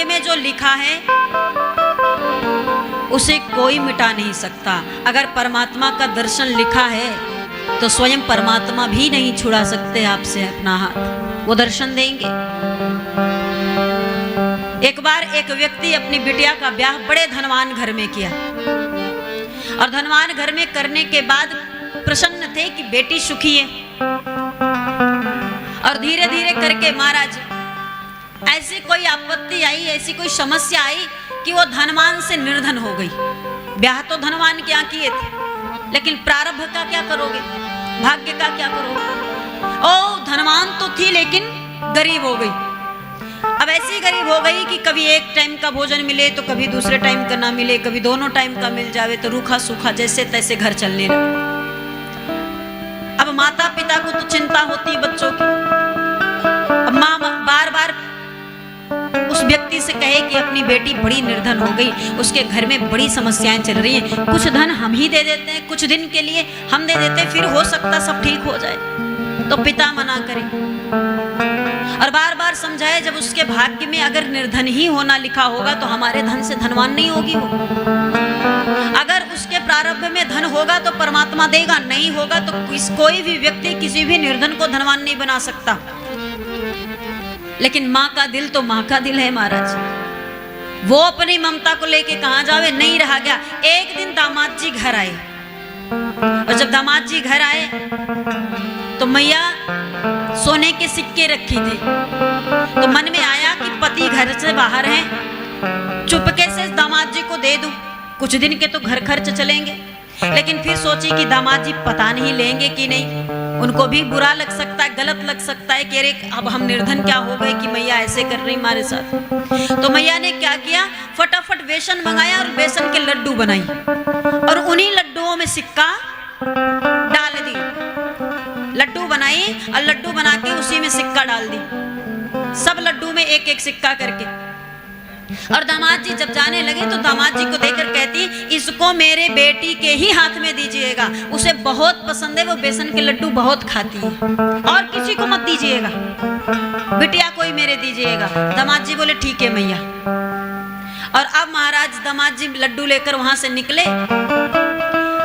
में जो लिखा है उसे कोई मिटा नहीं सकता। अगर परमात्मा का दर्शन लिखा है तो स्वयं परमात्मा भी नहीं छुड़ा सकते आपसे अपना हाथ, वो दर्शन देंगे। एक बार एक व्यक्ति अपनी बिटिया का ब्याह बड़े धनवान घर में किया और धनवान घर में करने के बाद प्रसन्न थे कि बेटी सुखी है, और धीरे धीरे करके महाराज ऐसी कोई आपत्ति आई, ऐसी कोई समस्या आई कि वो धनवान से निर्धन हो गई। ब्याह तो धनवान क्या किए थे, लेकिन प्रारब्ध का क्या करोगे, भाग्य का क्या करोगे। ओ धनवान तो थी लेकिन गरीब हो गई। अब ऐसी गरीब हो गई कि कभी एक टाइम का भोजन मिले तो कभी दूसरे टाइम का ना मिले, कभी दोनों टाइम का मिल जावे तो रूखा सूखा जैसे तैसे घर चलने लगे। अब माता पिता को तो चिंता होती है बच्चों की। अब माँ बार बार उस व्यक्ति से कहे कि अपनी बेटी बड़ी निर्धन हो गई, उसके घर में बड़ी समस्याएं चल रही हैं, कुछ धन हम ही दे देते हैं, कुछ दिन के लिए हम दे देते हैं, फिर हो सकता सब ठीक हो जाए। तो पिता मना करे और बार बार समझाए, जब उसके भाग्य में अगर निर्धन ही होना लिखा होगा तो हमारे धन से धनवान नहीं होगी वो। अगर उसके प्रारब्ध में धन होगा तो परमात्मा देगा, नहीं होगा तो कोई भी व्यक्ति किसी भी निर्धन को धनवान नहीं बना सकता। लेकिन माँ का दिल तो माँ का दिल है महाराज, वो अपनी ममता को लेके कहाँ जावे, नहीं रहा गया। एक दिन दामाद जी घर आए और जब दामाद जी घर आए तो मैया सोने के सिक्के रखी थी, तो मन में आया कि पति घर से बाहर हैं, चुपके से दामाद जी को दे दूं, कुछ दिन के तो घर खर्च चलेंगे। लेकिन फिर सोची कि दामाद जी पता नहीं लेंगे कि नहीं, उनको भी बुरा लग सकता है, गलत लग सकता है कि अरे अब हम निर्धन क्या हो गए कि मैया ऐसे कर रही हमारे साथ। तो मैया ने क्या किया, फटाफट बेसन मंगाया और बेसन के लड्डू बनाई और उन्हीं लड्डुओं में सिक्का डाल दी। लड्डू बनाई और लड्डू बना के उसी में सिक्का डाल दी, सब लड्डू में एक एक सिक्का करके। और दामाद जी जब जाने लगे तो दामाद जी को देखकर कहती, इसको मेरे बेटी के ही हाथ में दीजिएगा, उसे बहुत पसंद है, वो बेसन के लड्डू बहुत खाती है, और किसी को मत दीजिएगा, बिटिया को ही मेरे दीजिएगा। दामाद जी बोले ठीक है मैया। और अब महाराज दामाद जी लड्डू लेकर वहां से निकले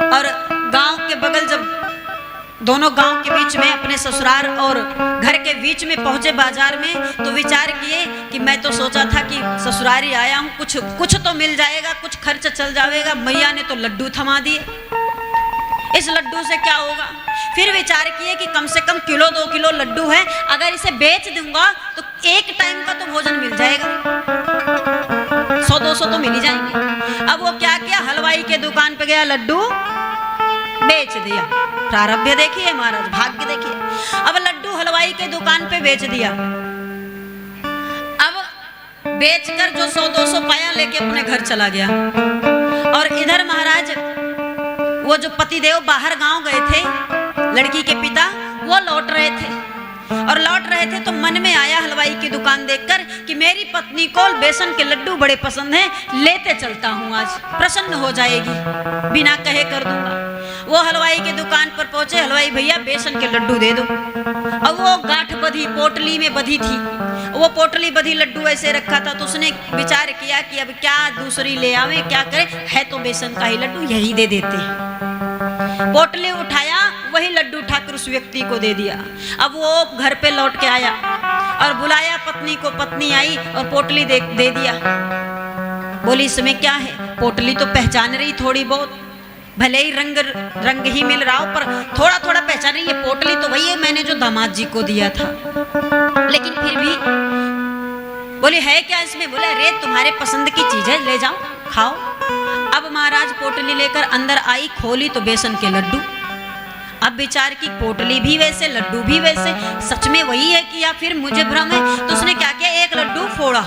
और गांव के बगल, जब दोनों गांव के बीच में अपने ससुराल और घर के बीच में पहुंचे बाजार में, तो विचार किए कि मैं तो सोचा था कि ससुरारी आया हूं, कुछ तो मिल जाएगा, कुछ खर्च चल जाएगा। मैया ने तो लड्डू थमा दिए, इस लड्डू से क्या होगा। फिर विचार किए कि कम से कम किलो 2 किलो लड्डू है, अगर इसे बेच दूंगा तो एक टाइम का तो भोजन मिल जाएगा, 100-200 तो मिल ही जाएंगे। अब वो क्या किया, हलवाई के दुकान पे गया, लड्डू बेच दिया। प्रारब्ध देखिए महाराज, भाग्य देखिए। अब लड्डू हलवाई के दुकान पे बेच दिया। अब बेचकर जो 100-200 पाया लेके अपने घर चला गया। और इधर महाराज वो जो पतिदेव बाहर गांव गए थे, लड़की के पिता, वो लौट रहे थे और लौट रहे थे तो मन में आया हलवाई की दुकान देखकर कि मेरी पत्नी को बेसन के लड्डू बड़े पसंद हैं, लेते चलता हूँ, आज प्रसन्न हो जाएगी, बिना कहे कर दूंगा। वो हलवाई की दुकान पर पहुंचे, हलवाई भैया बेसन के लड्डू दे दो। अब वो गांठ बधी, पोटली में बधी थी, वो पोटली बधी लड्डू ऐसे रखा था, तो उसने विचार किया कि अब क्या दूसरी ले आवे, क्या करे, है तो बेसन का ही लड्डू, यही दे देते हैं। पोटली उठाया, वही लड्डू उठाकर उस व्यक्ति को दे दिया। अब वो घर पे लौट के आया और बुलाया पत्नी को, पत्नी आई और पोटली दे दिया। बोली इसमें क्या है, पोटली तो पहचान रही थोड़ी बहुत, भले ही रंग ही मिल रहा हो पर थोड़ा थोड़ा पहचान रही है, पोटली तो वही है मैंने जो दामाद जी को दिया था। लेकिन फिर भी बोले है क्या इसमें, बोले अरे तुम्हारे पसंद की चीज है, ले जाओ खाओ। अब महाराज पोटली लेकर अंदर आई, खोली तो बेसन के लड्डू। अब विचार की पोटली भी वैसे, लड्डू भी वैसे, सच में वही है कि या फिर मुझे भ्रम है। तो उसने क्या किया, एक लड्डू फोड़ा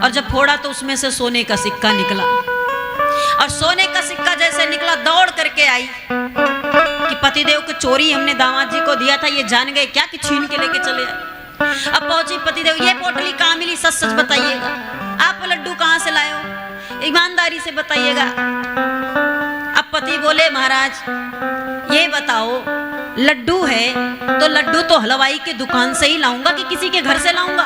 और जब फोड़ा तो उसमें से सोने का सिक्का निकला। और सोने का सिक्का जैसे निकला, दौड़ करके आई कि पतिदेव को चोरी हमने दामाद जी को दिया था, ये जान गए क्या कि छीन के लेके चले आए। अब पहुंची पतिदेव, ये पोटली कहाँ मिली, सच सच बताइएगा, आप लड्डू कहाँ से लाए हो, ईमानदारी से बताइएगा। अब पति बोले महाराज ये बताओ, लड्डू है तो लड्डू तो हलवाई की दुकान से ही लाऊंगा कि किसी के घर से लाऊंगा।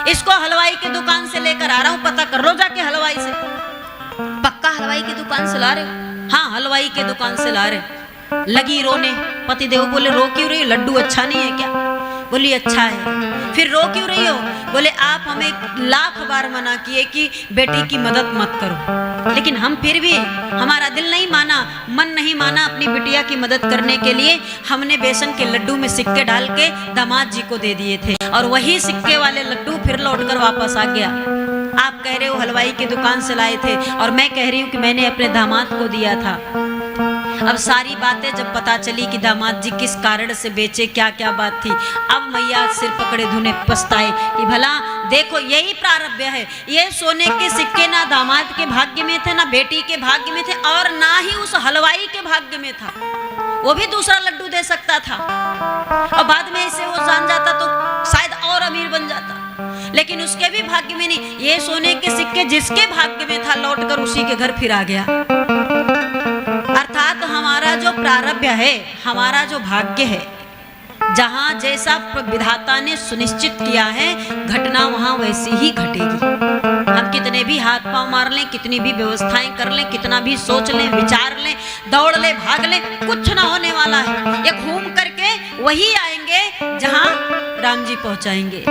इसको हलवाई की दुकान से लेकर आ रहा हूँ, पता कर लो जाके हलवाई से। पक्का हलवाई की दुकान से ला रहे हो? हाँ, हलवाई की दुकान से ला रहे। लगी रोने। पतिदेव बोले रो क्यों रही हो, लड्डू अच्छा नहीं है क्या? बोली अच्छा है। फिर रो क्यों रही हो? बोले आप हमें लाख बार मना किए कि बेटी की मदद मत करो, लेकिन हम फिर भी, हमारा दिल नहीं माना, मन नहीं माना अपनी बिटिया की मदद करने के लिए। हमने बेसन के लड्डू में सिक्के डाल के दामाद जी को दे दिए थे, और वही सिक्के वाले लड्डू फिर लौटकर वापस आ गया। आप कह रहे हो हलवाई की दुकान से लाए थे, और मैं कह रही हूँ कि मैंने अपने दामाद को दिया था। अब सारी बातें जब पता चली कि दामाद जी किस कारण से बेचे, क्या क्या बात थी, अब मैया सिर पकड़े धुने पछताए कि भला देखो यही प्रारब्ध है। ये सोने के सिक्के ना दामाद के भाग्य में थे, ना बेटी के भाग्य में थे, और ना ही उस हलवाई के भाग्य में था। वो भी दूसरा लड्डू दे सकता था, और बाद में इसे वो जान जाता तो शायद और अमीर बन जाता, लेकिन उसके भी भाग्य में नहीं। ये सोने के सिक्के जिसके भाग्य में था, लौटकर उसी के घर फिर आ गया। अर्थात हमारा जो प्रारब्ध है, हमारा जो भाग्य है, जहां जैसा विधाता ने सुनिश्चित किया है, घटना वहां वैसी ही घटेगी। हम कितने भी हाथ पांव मार लें, कितनी भी व्यवस्थाएं कर लें, कितना भी सोच लें, विचार लें, दौड़ लें, भाग लें, कुछ ना होने वाला है। ये घूम करके वही आएंगे जहां राम जी पहुंचाएंगे।